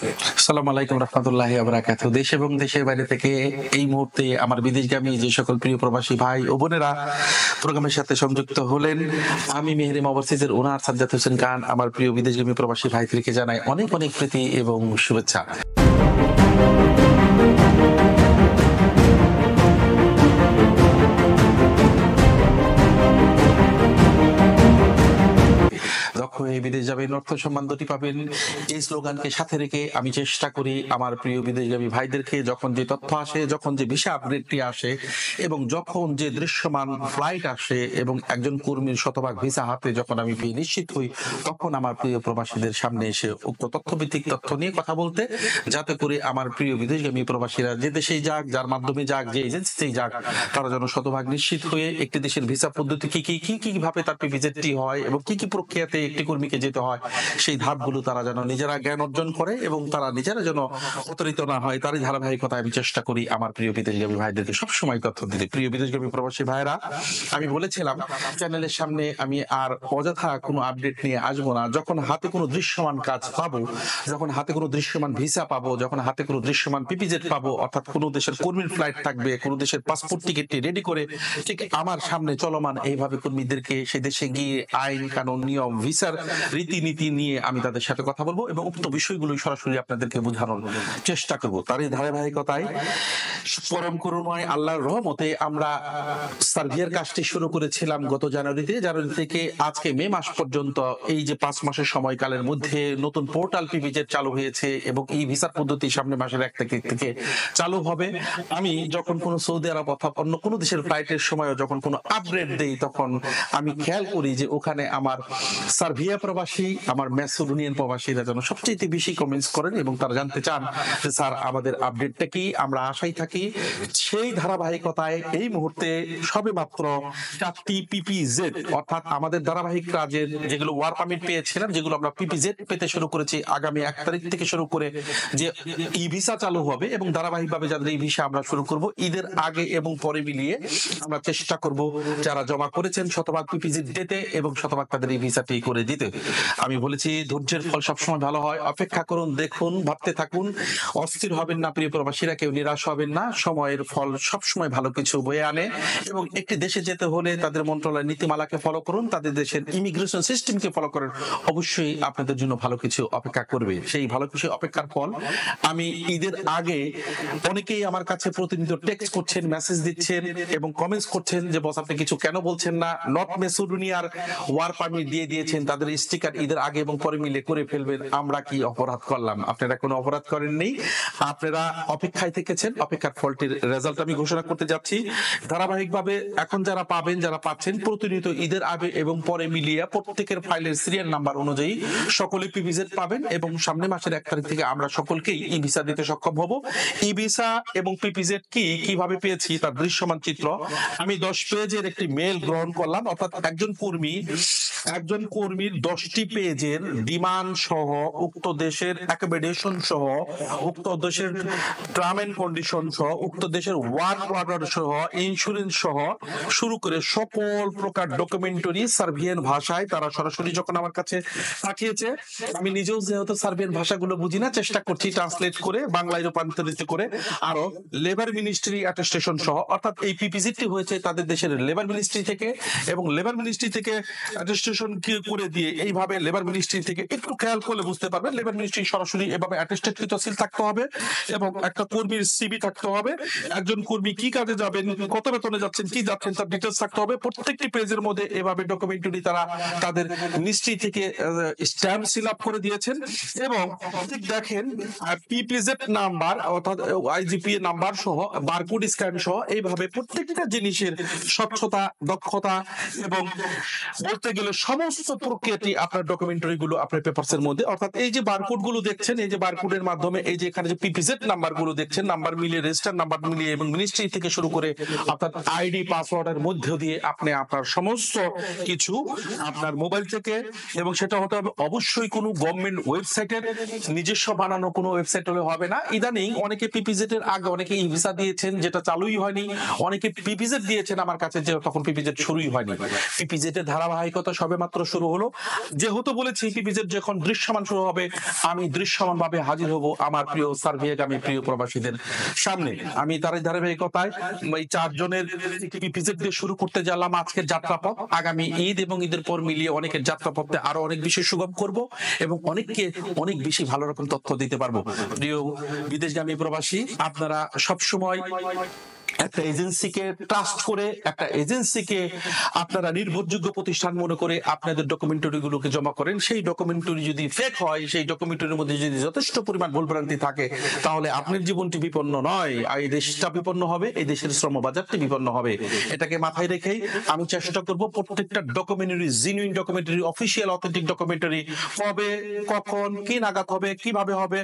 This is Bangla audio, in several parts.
আসসালামু আলাইকুম রহমতুল্লাহি ওয়া বারাকাতুহু। দেশ এবং দেশের বাইরে থেকে এই মুহূর্তে আমার বিদেশগামী যে সকল প্রিয় প্রবাসী ভাই ও বোনেরা প্রোগ্রামের সাথে সংযুক্ত হলেন, আমি মেহেরিম ওভারসিজের ওনার সাজ্জাদ হোসেন খান আমার প্রিয় বিদেশগামী প্রবাসী ভাইদেরকে জানাই অনেক অনেক প্রীতি এবং শুভেচ্ছা। দক্ষ হয়ে বিদেশ যাবেন, অর্থ সম্মান দুটি পাবেন, এই স্লোগানকে সাথে রেখে আমি চেষ্টা করি আমার প্রিয় বিদেশগামী ভাইদেরকে যখন যে তথ্য আসে, যখন যে ভিসা আপডেটটি আসে এবং যখন যে দৃশ্যমান ফ্লাইট আসে এবং একজন কর্মীর শতভাগ ভিসা হাতে যখন আমি পেয়ে নিশ্চিত হই, তখন আমার প্রিয় প্রবাসীদের সামনে এসে উক্ত তথ্যভিত্তিক তথ্য নিয়ে কথা বলতে, যাতে করে আমার প্রিয় বিদেশগামী প্রবাসীরা যে দেশেই যাক, যার মাধ্যমে যাক, যে এজেন্সিতেই যাক, তারা যেন শতভাগ নিশ্চিত হয়ে একটি দেশের ভিসা পদ্ধতি কি ভাবে তার ভিজিটটি হয় এবং কি প্রক্রিয়াতে একটি কর্মীকে যেতে হয়, সেই ধাপগুলো তারা যেন নিজেরা জ্ঞান অর্জন করে এবং তারা নিজেরা যেন প্রতারিত না হয়, তারই ধারাবাহিকতায় আমি চেষ্টা করি আমার প্রিয় বিদেশগামী ভাইদেরকে সবসময় তথ্য দিতে। প্রিয় বিদেশগামী প্রবাসী ভাইরা, আমি বলেছিলাম চ্যানেলের সামনে আমি আর অযথা কোনো আপডেট নিয়ে আসবো না। যখন হাতে কোনো দৃশ্যমান কাজ পাবো, যখন হাতে কোনো দৃশ্যমান ভিসা পাবো, যখন হাতে কোনো দৃশ্যমান পিপিজেড পাবো, অর্থাৎ কোনো দেশের কর্মীর ফ্লাইট থাকবে, কোনো দেশের পাসপোর্ট টিকিটটি রেডি করে ঠিক আমার সামনে চলমান এইভাবে কর্মীদেরকে সেই দেশে গিয়ে আইন কানুন নিয়ম ভিসার রীতিনীতি নিয়ে আমি তাদের সাথে কথা বলবো এবং উক্ত বিষয়গুলো সরাসরি আপনাদেরকে বোঝানোর চেষ্টা করব। তারই ধারাবাহিকতায় পরম করুণাময় আল্লাহর রহমতে আমরা সার্বিয়ার কাজটি শুরু করেছিলাম গত জানুয়ারি থেকে আজকে মে মাস পর্যন্ত। এই যে 5 মাসের সময়কালের মধ্যে নতুন পোর্টাল পিভিজেড চালু হয়েছে এবং এই ভিসার পদ্ধতি সামনে মাসের 1 তারিখ থেকে চালু হবে। আমি যখন কোনো সৌদি আরব অথবা অন্য কোনো দেশের ফ্লাইটের সময় যখন কোনো আপডেট দেই, তখন আমি খেয়াল করি যে ওখানে আমার সার্বিয়া প্রবাসী, আমার ম্যাসেডোনিয়ান প্রবাসীরা যেন সবচেয়ে বেশি কমেন্টস করেন এবং তারা জানতে চান যে স্যার আমাদের আপডেটটা কি, আমরা আশাই থাকি। সেই ধারাবাহিকতায় এই মুহূর্তে সবে মাত্র 4টি পিপিজেড, অর্থাৎ আমাদের ধারাবাহিক কাজের যেগুলো ওয়ার পারমিট পেয়েছিলাম, যেগুলো আমরা পিপিজেড পেতে শুরু করেছি আগামী 1 তারিখ থেকে শুরু করে, যে ই ভিসা চালু হবে এবং ধারাবাহিকভাবে যাদের এই ভিসা আমরা শুরু করব ঈদের আগে এবং পরে মিলিয়ে আমরা চেষ্টা করব যারা জমা করেছেন শতভাগ পিপিজেড দিতে এবং শতভাগ তাদের এই ভিসাটি করে দিতে। আমি বলেছি ধৈর্যের ফল সবসময় ভালো হয়, অপেক্ষা করুন, দেখুন, ভাবতে থাকুন, অস্থির হবেন না প্রিয় প্রবাসীরা, কেউ নিরাশ হবেন না। সময়ের ফল সবসময় ভালো কিছু বয়ে আনে এবং একটি দেশে যেতে হলে তাদের মন্ত্রণালয়ের নীতিমালাকে ফলো করুন, তাদের দেশের ইমিগ্রেশন সিস্টেমকে ফলো করেন, অবশ্যই আপনাদের জন্য ভালো কিছু অপেক্ষা করবে। সেই ভালো কিছু অপেক্ষার ফল আমি ঈদের আগে অনেকেই আমার কাছে প্রতিনিয়ত টেক্সট করছেন, মেসেজ দিচ্ছেন এবং কমেন্টস করছেন যে বস আপনি কিছু কেন বলছেন না, নর্থ ম্যাসেডোনিয়ার ওয়ার পারমিট দিয়েছেন, তাদের স্টিকার ঈদের আগে এবং পরে মিলে করে ফেলবেন, আমরা কি অপরাধ করলাম? আপনারা কোনো অপরাধ করেননি, আপনারা অপেক্ষায় থেকেছেন। অপেক্ষার ফলটির রেজাল্ট আমি ঘোষণা করতে যাচ্ছি ধারাবাহিকভাবে। এখন যারা পাবেন, যারা পাচ্ছেন প্রতিনিয়ত ঈদের আগে এবং পরে মিলিয়ে প্রত্যেকের ফাইলের সিরিয়াল নাম্বার অনুযায়ী সকলে পিভিজেড পাবেন এবং সামনে মাসের 1 তারিখ থেকে আমরা সকলকেই ই ভিসা দিতে সক্ষম হব। ই ভিসা এবং পিপিজেড কিভাবে পেয়েছি তার দৃশ্যমান চিত্র আমি 10 পেজের একটি মেল গ্রহণ করলাম, অর্থাৎ একজন কর্মীর 10টি পেজের ডিমান্ড সহ, উক্ত দেশের অ্যাকোমোডেশন সহ, উক্ত দেশের টার্ম এন্ড কন্ডিশন সহ, উক্ত দেশের ওয়ার্ক অর্ডার সহ, ইন্স্যুরেন্স সহ শুরু করে সকল প্রকার ডকুমেন্টারি সার্বিয়ান ভাষায় তারা সরাসরি যখন আমার কাছে পাঠিয়েছে, আমি নিজেও যেহেতু সার্বিয়ান ভাষাগুলো বুঝি না, চেষ্টা করছি ট্রান্সলেট করে বাংলায় রূপান্তরিত করে আরো লেবার মিনিস্ট্রি অ্যাটেস্টেশন সহ, অর্থাৎ এই পিপিজিটি হয়েছে তাদের দেশের লেবার মিনিস্ট্রি থেকে এবং লেবার মিনিস্ট্রি থেকে অ্যাটেস্টেশন করে দিয়ে এইভাবে লেবার মিনিস্ট্রি থেকে একটু খেয়াল করলে বুঝতে পারবেন লেবার মিনিস্ট্রি সরাসরি এভাবে অ্যাটেস্টেড সিল থাকতে হবে এবং একটা কর্মীর সিভি থাকতে হবে, একজন কর্মী কি কাজে যাবেন, কত বেতনে যাচ্ছেন, কি যাচ্ছেন তার ডিটেইলস থাকতে হবে। প্রত্যেকটি পেজের মধ্যে এভাবে ডকুমেন্টারি তারা তাদের মিনিস্ট্রি থেকে স্ট্যাম্প সিল আপ করে দিয়েছেন এবং ঠিক দেখেন পিপিজেড নাম্বার অর্থাৎ আইজিপি নাম্বার সহ বারকোড স্ক্যান সহ এইভাবে প্রত্যেকটা জিনিসের স্বচ্ছতা, দক্ষতা এবং বলতে গেলে সমস্ত প্রক্রিয়াটি আপনার ডকুমেন্টারি গুলো আপনার পেপারস এর মধ্যে, অর্থাৎ এই যে বারকোড গুলো দেখছেন, এই যে বারকোডের মাধ্যমে এই যে এখানে যে পিপিজেড নাম্বারগুলো দেখছেন, নাম্বার মিলিয়ে, রেজিস্টার নাম্বার মিলিয়ে এবং মিনিস্ট্রি থেকে শুরু করে আপনার আইডি পাসওয়ার্ডের মধ্য দিয়ে আপনি আপনার সমস্ত কিছু আপনার মোবাইল থেকে, এবং সেটা হতে হবে অবশ্যই কোনো গভর্নমেন্ট ওয়েবসাইটের নিজস্ব বানানো কোনো ওয়েবসাইট হলে হবে না। ইদানিং অনেকে পিপিজেড এর আগে অনেকে ই ভিসা দিয়েছেন যেটা চালুই হয়নি, অনেকে পিপিজেড দিয়েছেন আমার কাছে যে তখন পিপিজেড শুরুই হয়নি। পিপিজেড এর ধারাবাহিকতা সবেমাত্র শুরু হলো, যেহেতু বলেছি পিপিজেড যখন দৃশ্যমান শুরু হবে আমি দৃশ্যমান ভাবে হাজির হব আমার প্রিয় সার্বিয়াগামী প্রিয় প্রবাসীদের সামনে। আমি তার ধারাবাহিকতায় এই 4 জনের পিপিজেড দিয়ে শুরু করতে গেলাম আজকের যাত্রাপথ। আগামী ঈদ এবং ঈদের পর মিলিয়ে অনেকের যাত্রাপথে আরো অনেক বেশি সুগম করব এবং অনেককে অনেক বেশি ভালো রকম তথ্য দিতে পারবো। প্রিয় বিদেশগামী প্রবাসী, আপনারা সবসময় একটা এজেন্সিকে ট্রাস্ট করে, একটা এজেন্সিকে আপনারা নির্ভরযোগ্য প্রতিষ্ঠান মনে করে আপনাদের ডকুমেন্টারি গুলোকে জমা করেন। সেই ডকুমেন্টারি যদি ফেক হয়, সেই ডকুমেন্টারির মধ্যে যদি যথেষ্ট পরিমাণ ভুলভ্রান্তি থাকে, তাহলে আপনার জীবনটি বিপন্ন নয়, এই দেশটা বিপন্ন হবে, এই দেশের শ্রম বাজারটি বিপন্ন হবে। এটাকে মাথায় রেখেই আমি চেষ্টা করব প্রত্যেকটা documentary, genuine documentary, official authentic documentary কবে, কখন, কি নাগাদ হবে, কিভাবে হবে,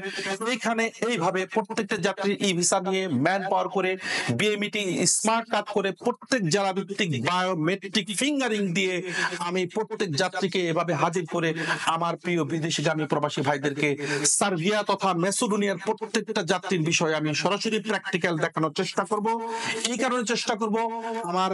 এইখানে এইভাবে প্রত্যেকটা যাত্রীর ই ভিসা নিয়ে ম্যান পাওয়ার করে, বিএমইটি স্মার্ট কার্ড করে, প্রত্যেক জেলা ভিত্তিক বায়োমেট্রিক ফিঙ্গারিং দিয়ে আমি প্রত্যেক যাত্রীকে এভাবে হাজির করে আমার প্রিয় বিদেশগামী প্রবাসী ভাইদেরকে সার্বিয়া তথা মেসিডোনিয়ার প্রত্যেকটা যাত্রীর বিষয়ে আমি সরাসরি প্র্যাকটিক্যাল দেখানোর চেষ্টা করব। এই কারণে চেষ্টা করব আমার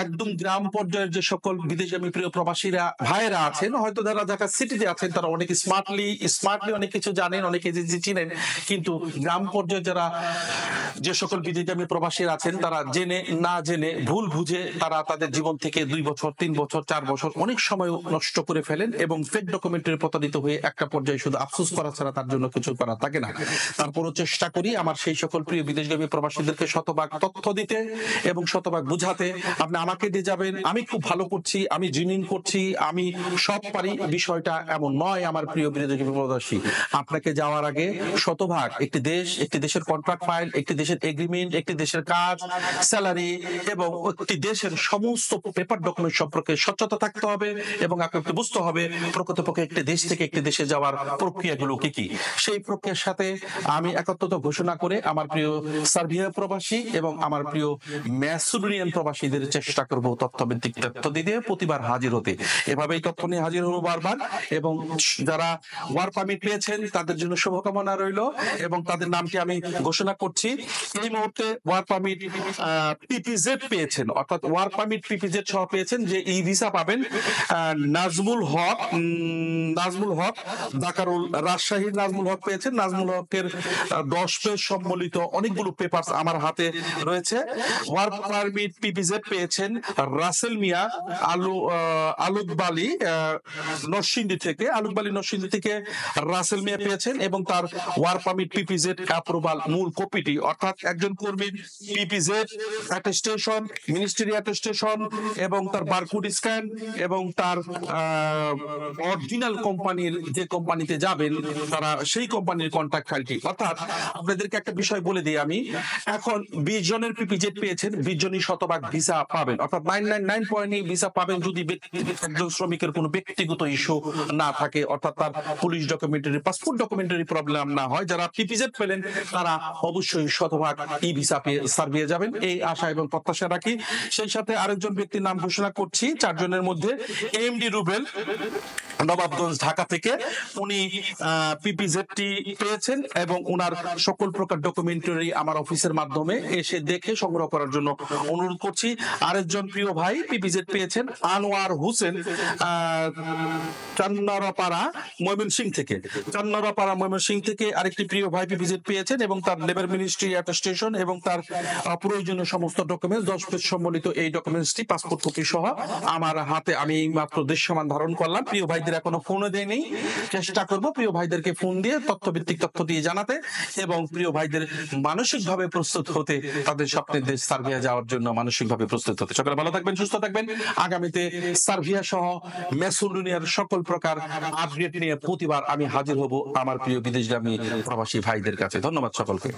একদম গ্রাম পর্যায়ের যে সকল বিদেশগামী প্রিয় প্রবাসীরা ভাইয়েরা আছেন, হয়তো যারা ঢাকা সিটিতে আছেন তারা অনেক স্মার্টলি অনেক কিছু জানেন, অনেক এজেন্সি চিনেন, কিন্তু গ্রাম পর্যায়ে যারা যে সকল বিদেশগামী প্রবাসীরা আছেন তারা জেনে না জেনে ভুল বুঝে তারা তাদের জীবন থেকে 2 বছর 3 বছর 4 বছর অনেক সময় নষ্ট করে ফেলেন এবং ফেক ডকুমেন্টারি প্রতারিত হয়ে একটা পর্যায়ে শুধু আফসোস করা ছাড়া তার জন্য কিছু করা থাকে না। তারপরও চেষ্টা করি আমার সেই সকল প্রিয় বিদেশগামী প্রবাসীদেরকে শতভাগ তথ্য দিতে এবং শতভাগ বুঝাতে। আপনি আমাকে দিয়ে যাবেন আমি খুব ভালো করছি, আমি জিনিন করছি, আমি সব পারি, বিষয়টা এমন নয় আমার প্রিয় বিদেশগামী প্রবাসী। আপনাকে যাওয়ার আগে শতভাগ একটি দেশ, একটি দেশের কন্ট্রাক্ট ফাইল, একটি দেশের এগ্রিমেন্ট, একটি দেশের কাজ, স্যালারি এবং একটি দেশের সমস্ত পেপার ডকুমেন্ট সম্পর্কে সচেতন থাকতে হবে এবং আপনাকে বুঝতে হবে প্রকৃতপক্ষে একটি দেশ থেকে একটি দেশে যাওয়ার প্রক্রিয়াগুলো কি কি। সেই প্রক্রিয়ার সাথে আমি একত্রতা ঘোষণা করে আমার প্রিয় সার্বিয়া প্রবাসী এবং আমার প্রিয় ম্যাসিডোনিয়ান প্রবাসীদের চেষ্টা করব তথ্যভিত্তিক তথ্য দিতে প্রতিবার হাজির হতে। এভাবেই তথ্য নিয়ে হাজির হবো বারবার। এবং যারা ওয়ার্ক পারমিট পেয়েছেন তাদের জন্য শুভকামনা রইল এবং তাদের নামটি আমি ঘোষণা করছি। এই মুহূর্তে ওয়ার্ক পারমিট পিপিজেড পেয়েছেন, অর্থাৎ ওয়ার্ক পারমিট পিপিজেড সহ পেয়েছেন, যে ই ভিসা পাবেন নাজমুল হক দাকারুল রাজশাহীর নাজমুল হক পেয়েছেন। নাজমুল হকের 10 পেজ সম্বলিত অনেকগুলো পেপারস আমার হাতে রয়েছে। ওয়ার্ক পারমিট পিপিজেড পেয়েছেন রাসেল মিয়া আলুকবালি নরসিংদী থেকে রাসেল মিয়া পেয়েছেন এবং তার ওয়ার্ক পারমিট পিপিজেড অ্যাপ্রুভাল মূল কপিটি, অর্থাৎ একজন কর্মীর পিপিজেড অ্যাটেস্টেশন, মিনিস্ট্রি অ্যাটেস্টেশন এবং তার বারকোড স্ক্যান এবং তার অরিজিনাল কোম্পানির, যে কোম্পানিতে যাবেন তারা সেই কোম্পানির কন্ট্রাক্ট ফাইলটি। অর্থাৎ আপনাদেরকে একটা বিষয় বলে দিই, আমি এখন 20 জনের পিপিজেড পেয়েছেন, 20 জনই শতভাগ ভিসা পাবেন, অর্থাৎ 999 ভিসা পাবেন যদি একজন শ্রমিকের কোনো ব্যক্তিগত ইস্যু না থাকে, অর্থাৎ তার police documentary, passport documentary problem না হয়। যারা পিপিজেড পেলেন তারা অবশ্যই শতভাগ ই ভিসা পেয়ে সার্বিয়া যাবেন, এই আশা এবং প্রত্যাশা রাখি। সেই সাথে আরেকজন ব্যক্তির নাম ঘোষণা করছি 4 জনের মধ্যে, এমডি রুবেল নবাবগঞ্জ ঢাকা থেকে, উনি পিপিজেডটি পেয়েছেন এবং ওনার সকল প্রকার ডকুমেন্টারি আমার অফিসের মাধ্যমে এসে দেখে সংগ্রহ করার জন্য অনুরোধ করছি। আরেকজন প্রিয় ভাই পিপিজেড পেয়েছেন আনোয়ার হোসেন চান্নারপাড়া ময়মনসিংহ থেকে আরেকটি প্রিয় ভাই পিপিজেড পেয়েছেন এবং তার লেবার মিনিস্ট্রি অ্যাটেস্টেশন এবং তার প্রয়োজনীয় সমস্ত ডকুমেন্টস 10 পেজ সম্বলিত এই ডকুমেন্টসটি পাসপোর্ট কপি সহ আমার হাতে আমি মাত্র দৃশ্যমান ধারণ করলাম। প্রিয় ভাইদের এখনো ফোনে দেয়নি, চেষ্টা করব প্রিয় ভাইদেরকে ফোন দিয়ে তথ্যভিত্তিক তথ্য দিয়ে জানাতে এবং প্রিয় ভাইদের মানসিকভাবে প্রস্তুত হতে, তাদের স্বপ্নের দেশ সার্বিয়া যাওয়ার জন্য মানসিকভাবে প্রস্তুত হতে। সকলে ভালো থাকবেন, সুস্থ থাকবেন। আগামীতে সার্বিয়া সহ মেসিডোনিয়ার সকল প্রকার আপডেট নিয়ে প্রতিবার আমি হাজির হব আমার প্রিয় বিদেশগামী প্রবাসী ভাইদের কাছে। ধন্যবাদ সকলকে।